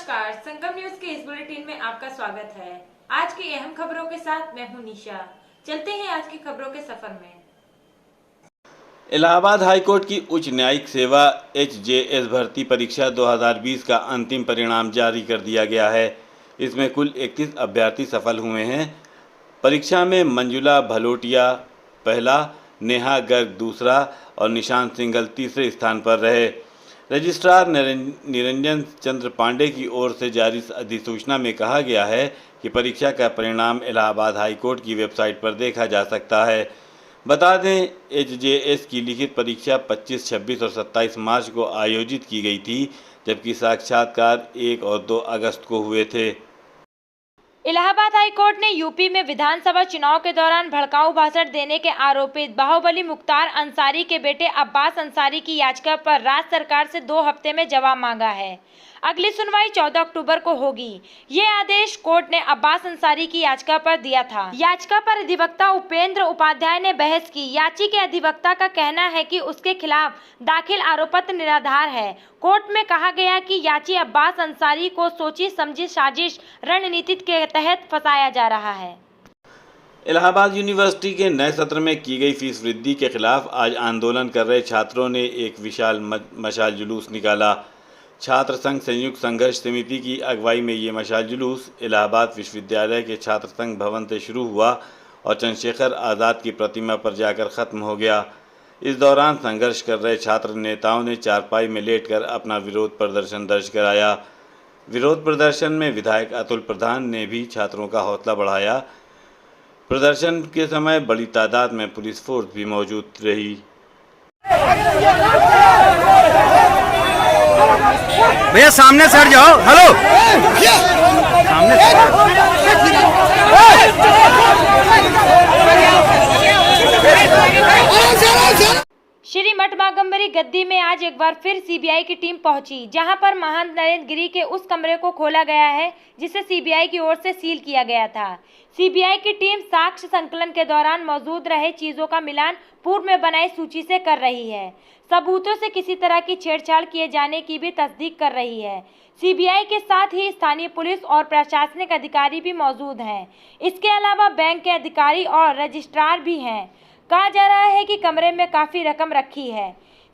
नमस्कार, संगम न्यूज के इस बुलेटिन में आपका स्वागत है। आज की अहम खबरों के साथ मैं हूं निशा। चलते हैं आज की खबरों के सफर में। इलाहाबाद हाईकोर्ट की उच्च न्यायिक सेवा HJS भर्ती परीक्षा 2020 का अंतिम परिणाम जारी कर दिया गया है। इसमें कुल 31 अभ्यर्थी सफल हुए हैं। परीक्षा में मंजुला भलोटिया पहला, नेहा गर्ग दूसरा और निशांत सिंघल तीसरे स्थान पर रहे। रजिस्ट्रार निरंजन चंद्र पांडे की ओर से जारी अधिसूचना में कहा गया है कि परीक्षा का परिणाम इलाहाबाद हाईकोर्ट की वेबसाइट पर देखा जा सकता है। बता दें, HJS की लिखित परीक्षा 25, 26 और 27 मार्च को आयोजित की गई थी, जबकि साक्षात्कार 1 और 2 अगस्त को हुए थे। इलाहाबाद हाईकोर्ट ने यूपी में विधानसभा चुनाव के दौरान भड़काऊ भाषण देने के आरोपित बाहुबली मुख्तार अंसारी के बेटे अब्बास अंसारी की याचिका पर राज्य सरकार से 2 हफ्ते में जवाब मांगा है। अगली सुनवाई 14 अक्टूबर को होगी। ये आदेश कोर्ट ने अब्बास अंसारी की याचिका पर दिया था। याचिका पर अधिवक्ता उपेंद्र उपाध्याय ने बहस की। याची के अधिवक्ता का कहना है कि उसके खिलाफ दाखिल आरोपपत्र निराधार है। कोर्ट में कहा गया कि याची अब्बास अंसारी को सोची समझी साजिश रणनीति के तहत फंसाया जा रहा है। इलाहाबाद यूनिवर्सिटी के नए सत्र में की गई फीस वृद्धि के खिलाफ आज आंदोलन कर रहे छात्रों ने एक विशाल मशाल जुलूस निकाला। छात्र संघ संयुक्त संघर्ष समिति की अगुवाई में ये मशाल जुलूस इलाहाबाद विश्वविद्यालय के छात्र संघ भवन से शुरू हुआ और चंद्रशेखर आज़ाद की प्रतिमा पर जाकर ख़त्म हो गया। इस दौरान संघर्ष कर रहे छात्र नेताओं ने चारपाई में लेटकर अपना विरोध प्रदर्शन दर्ज कराया। विरोध प्रदर्शन में विधायक अतुल प्रधान ने भी छात्रों का हौसला बढ़ाया। प्रदर्शन के समय बड़ी तादाद में पुलिस फोर्स भी मौजूद रही। भैया सामने से हट जाओ। हेलो, सामने श्री मठ बागंबरी गद्दी में आज एक बार फिर सीबीआई की टीम पहुंची, जहां पर महंत नरेंद्र गिरी के उस कमरे को खोला गया है जिसे सीबीआई की ओर से सील किया गया था। सीबीआई की टीम साक्ष्य संकलन के दौरान मौजूद रहे चीजों का मिलान पूर्व में बनाई सूची से कर रही है। सबूतों से किसी तरह की छेड़छाड़ किए जाने की भी तस्दीक कर रही है। सीबीआई के साथ ही स्थानीय पुलिस और प्रशासनिक अधिकारी भी मौजूद हैं। इसके अलावा बैंक के अधिकारी और रजिस्ट्रार भी हैं। कहा जा रहा है कि कमरे में काफ़ी रकम रखी है।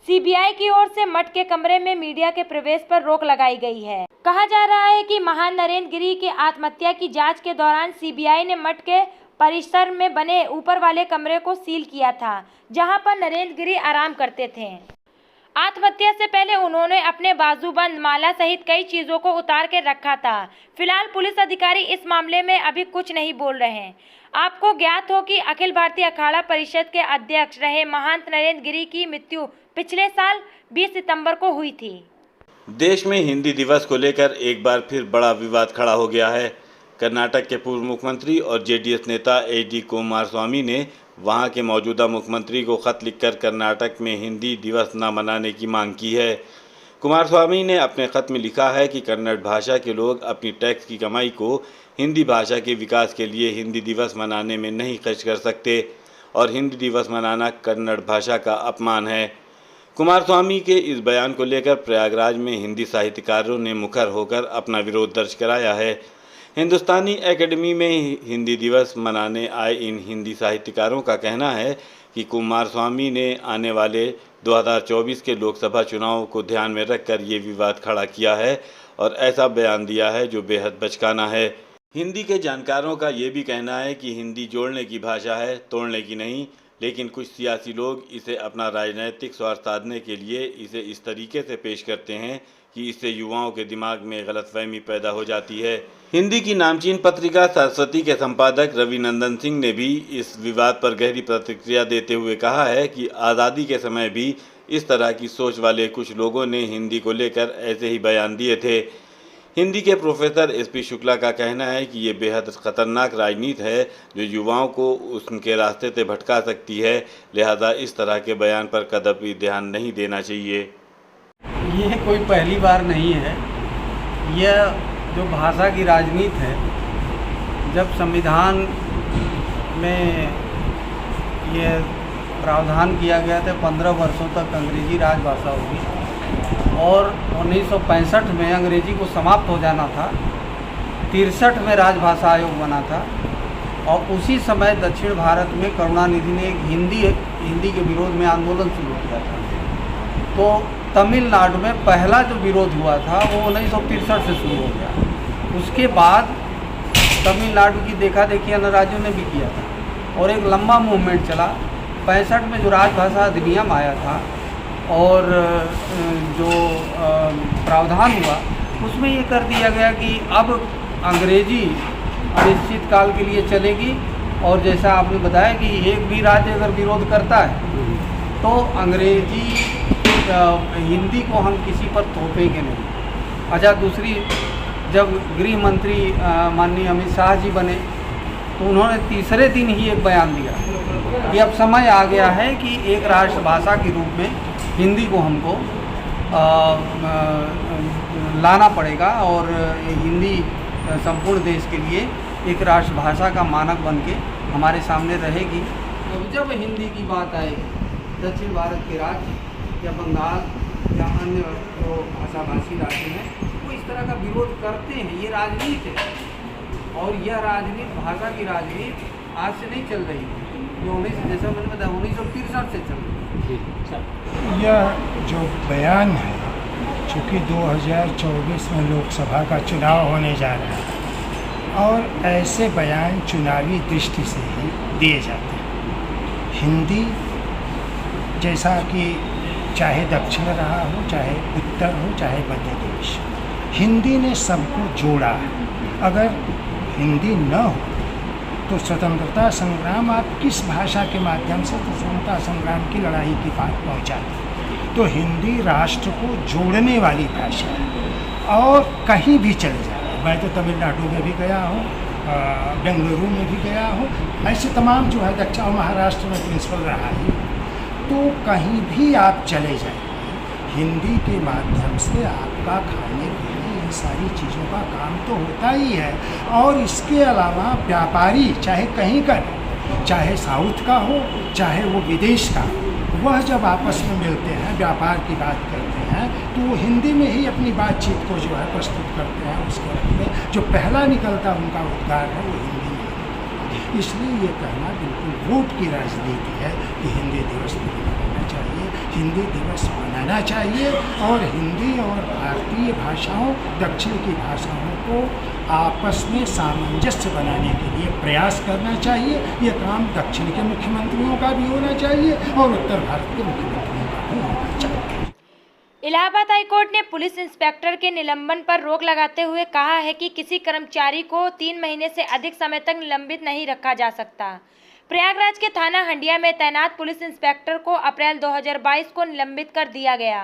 सीबीआई की ओर से मठ के कमरे में मीडिया के प्रवेश पर रोक लगाई गई है। कहा जा रहा है कि महान नरेंद्र गिरी के आत्महत्या की जांच के दौरान सीबीआई ने मठ के परिसर में बने ऊपर वाले कमरे को सील किया था, जहां पर नरेंद्र गिरी आराम करते थे। आत्महत्या से पहले उन्होंने अपने बाजूबंद, माला सहित कई चीजों को उतार के रखा था। फिलहाल पुलिस अधिकारी इस मामले में अभी कुछ नहीं बोल रहे हैं। आपको ज्ञात हो कि अखिल भारतीय अखाड़ा परिषद के अध्यक्ष रहे महंत नरेंद्र गिरी की मृत्यु पिछले साल 20 सितंबर को हुई थी। देश में हिंदी दिवस को लेकर एक बार फिर बड़ा विवाद खड़ा हो गया है। कर्नाटक के पूर्व मुख्यमंत्री और JDS नेता HD कुमारस्वामी ने वहां के मौजूदा मुख्यमंत्री को खत लिखकर कर्नाटक में हिंदी दिवस न मनाने की मांग की है। कुमारस्वामी ने अपने खत में लिखा है कि कन्नड़ भाषा के लोग अपनी टैक्स की कमाई को हिंदी भाषा के विकास के लिए हिंदी दिवस मनाने में नहीं खर्च कर सकते और हिंदी दिवस मनाना कन्नड़ भाषा का अपमान है। कुमारस्वामी के इस बयान को लेकर प्रयागराज में हिंदी साहित्यकारों ने मुखर होकर अपना विरोध दर्ज कराया है। हिंदुस्तानी एकेडमी में हिंदी दिवस मनाने आए इन हिंदी साहित्यकारों का कहना है कि कुमारस्वामी ने आने वाले 2024 के लोकसभा चुनाव को ध्यान में रखकर ये विवाद खड़ा किया है और ऐसा बयान दिया है जो बेहद बचकाना है। हिंदी के जानकारों का ये भी कहना है कि हिंदी जोड़ने की भाषा है, तोड़ने की नहीं, लेकिन कुछ सियासी लोग इसे अपना राजनीतिक स्वार्थ साधने के लिए इसे इस तरीके से पेश करते हैं कि इससे युवाओं के दिमाग में गलतफहमी पैदा हो जाती है। हिंदी की नामचीन पत्रिका सरस्वती के संपादक रवि नंदन सिंह ने भी इस विवाद पर गहरी प्रतिक्रिया देते हुए कहा है कि आज़ादी के समय भी इस तरह की सोच वाले कुछ लोगों ने हिंदी को लेकर ऐसे ही बयान दिए थे। हिंदी के प्रोफेसर SP शुक्ला का कहना है कि ये बेहद खतरनाक राजनीति है जो युवाओं को उनके रास्ते से भटका सकती है, लिहाजा इस तरह के बयान पर कदापि ध्यान नहीं देना चाहिए। ये कोई पहली बार नहीं है। यह जो भाषा की राजनीति है, जब संविधान में ये प्रावधान किया गया था 15 वर्षों तक अंग्रेजी राजभाषा होगी, और 1965 में अंग्रेजी को समाप्त हो जाना था। 63 में राजभाषा आयोग बना था और उसी समय दक्षिण भारत में करुणानिधि ने एक हिंदी के विरोध में आंदोलन शुरू किया था। तो तमिलनाडु में पहला जो विरोध हुआ था वो 1963 से शुरू हो गया। उसके बाद तमिलनाडु की देखा देखी अन्य राज्यों ने भी किया था और एक लंबा मूवमेंट चला। 65 में जो राजभाषा अधिनियम आया था और जो प्रावधान हुआ उसमें ये कर दिया गया कि अब अंग्रेजी अनिश्चित काल के लिए चलेगी और जैसा आपने बताया कि एक भी राज्य अगर विरोध करता है तो अंग्रेजी हिंदी को हम किसी पर थोपेंगे नहीं। अच्छा, दूसरी, जब गृह मंत्री माननीय अमित शाह जी बने तो उन्होंने तीसरे दिन ही एक बयान दिया कि अब समय आ गया है कि एक राष्ट्रभाषा के रूप में हिंदी को हमको लाना पड़ेगा और हिंदी संपूर्ण देश के लिए एक राष्ट्रभाषा का मानक बन के हमारे सामने रहेगी। जब हिंदी की बात आए दक्षिण भारत के राज्य या बंगाल या अन्य जो भाषाभाषी राज्य हैं वो इस तरह का विरोध करते हैं। ये राजनीति है और यह राजनीति, भाषा की राजनीति आज से नहीं चल रही है, ये जैसा मैंने बताया 1963 से चल रही है। यह जो बयान है, चूँकि 2024 में लोकसभा का चुनाव होने जा रहा है और ऐसे बयान चुनावी दृष्टि से ही दिए जाते हैं। हिंदी जैसा कि चाहे दक्षिण रहा हो, चाहे उत्तर हो, चाहे मध्य प्रदेश, हिंदी ने सबको जोड़ा है। अगर हिंदी न हो तो स्वतंत्रता संग्राम आप किस भाषा के माध्यम से स्वतंत्रता संग्राम की लड़ाई की बात पहुंचाते। तो हिंदी राष्ट्र को जोड़ने वाली भाषा है और कहीं भी चले जाए। मैं तो तमिलनाडु में भी गया हूँ, बेंगलुरु में भी गया हूँ, ऐसे तमाम जो है दक्षिण महाराष्ट्र में प्रिंसिपल रहा है, तो कहीं भी आप चले जाए हिंदी के माध्यम से आपका खाने पीने इन सारी चीज़ों का काम तो होता ही है। और इसके अलावा व्यापारी चाहे कहीं का, चाहे साउथ का हो चाहे वो विदेश का, वह जब आपस में मिलते हैं, व्यापार की बात करते हैं, तो वो हिंदी में ही अपनी बातचीत को जो है प्रस्तुत करते हैं। उसके बाद जो पहला निकलता उनका उद्गार है वो हिंदी में। इसलिए ये कहना बिल्कुल वोट की राजनीति है कि हिंदी दिवस नहीं मनाना चाहिए। हिंदी दिवस मनाना चाहिए और हिंदी और भारतीय भाषाओं, दक्षिण की भाषाओं को आपस में सामंजस्य बनाने के लिए प्रयास करना चाहिए। ये काम दक्षिण के मुख्यमंत्रियों का भी होना चाहिए और उत्तर भारत के मुख्यमंत्रियों का भी होना चाहिए। इलाहाबाद हाईकोर्ट ने पुलिस इंस्पेक्टर के निलंबन पर रोक लगाते हुए कहा है कि किसी कर्मचारी को 3 महीने से अधिक समय तक निलंबित नहीं रखा जा सकता। प्रयागराज के थाना हंडिया में तैनात पुलिस इंस्पेक्टर को अप्रैल 2022 को निलंबित कर दिया गया।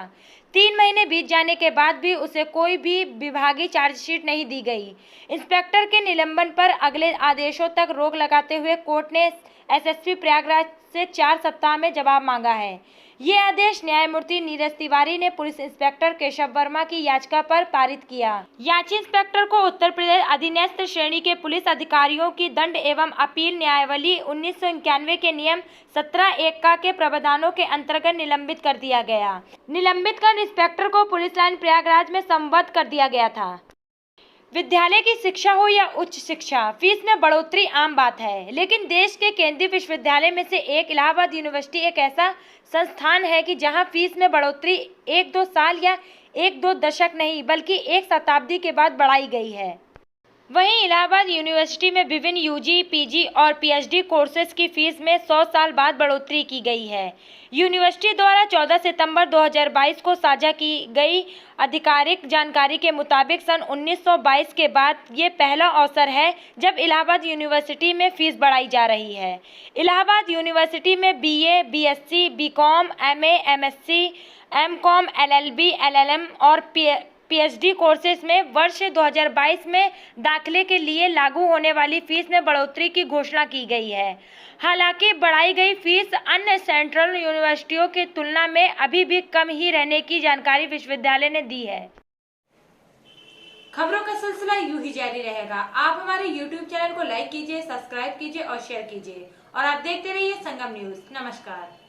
3 महीने बीत जाने के बाद भी उसे कोई भी विभागीय चार्जशीट नहीं दी गई। इंस्पेक्टर के निलंबन पर अगले आदेशों तक रोक लगाते हुए कोर्ट ने एसएसपी प्रयागराज से 4 सप्ताह में जवाब मांगा है। ये आदेश न्यायमूर्ति नीरज तिवारी ने पुलिस इंस्पेक्टर केशव वर्मा की याचिका पर पारित किया। याची इंस्पेक्टर को उत्तर प्रदेश अधीनस्थ श्रेणी के पुलिस अधिकारियों की दंड एवं अपील न्यायावली 1991 के नियम 17(1) के प्रावधानों के अंतर्गत निलंबित कर दिया गया। निलंबित कर इंस्पेक्टर को पुलिस लाइन प्रयागराज में संबद्ध कर दिया गया था। विद्यालय की शिक्षा हो या उच्च शिक्षा, फीस में बढ़ोतरी आम बात है, लेकिन देश के केंद्रीय विश्वविद्यालय में से एक इलाहाबाद यूनिवर्सिटी एक ऐसा संस्थान है कि जहां फीस में बढ़ोतरी 1-2 साल या 1-2 दशक नहीं बल्कि 1 शताब्दी के बाद बढ़ाई गई है। वहीं इलाहाबाद यूनिवर्सिटी में विभिन्न यूजी, पीजी और पीएचडी कोर्सेज की फीस में 100 साल बाद बढ़ोतरी की गई है। यूनिवर्सिटी द्वारा 14 सितंबर 2022 को साझा की गई आधिकारिक जानकारी के मुताबिक सन 1922 के बाद ये पहला अवसर है जब इलाहाबाद यूनिवर्सिटी में फीस बढ़ाई जा रही है। इलाहाबाद यूनिवर्सिटी में BA, BSc, BCom, MA, MSc, MCom, LLB, LLM और पीएचडी कोर्सेज में वर्ष 2022 में दाखिले के लिए लागू होने वाली फीस में बढ़ोतरी की घोषणा की गई है। हालांकि बढ़ाई गई फीस अन्य सेंट्रल यूनिवर्सिटियों की तुलना में अभी भी कम ही रहने की जानकारी विश्वविद्यालय ने दी है। खबरों का सिलसिला यूं ही जारी रहेगा। आप हमारे YouTube चैनल को लाइक कीजिए, सब्सक्राइब कीजिए और शेयर कीजिए और आप देखते रहिए संगम न्यूज। नमस्कार।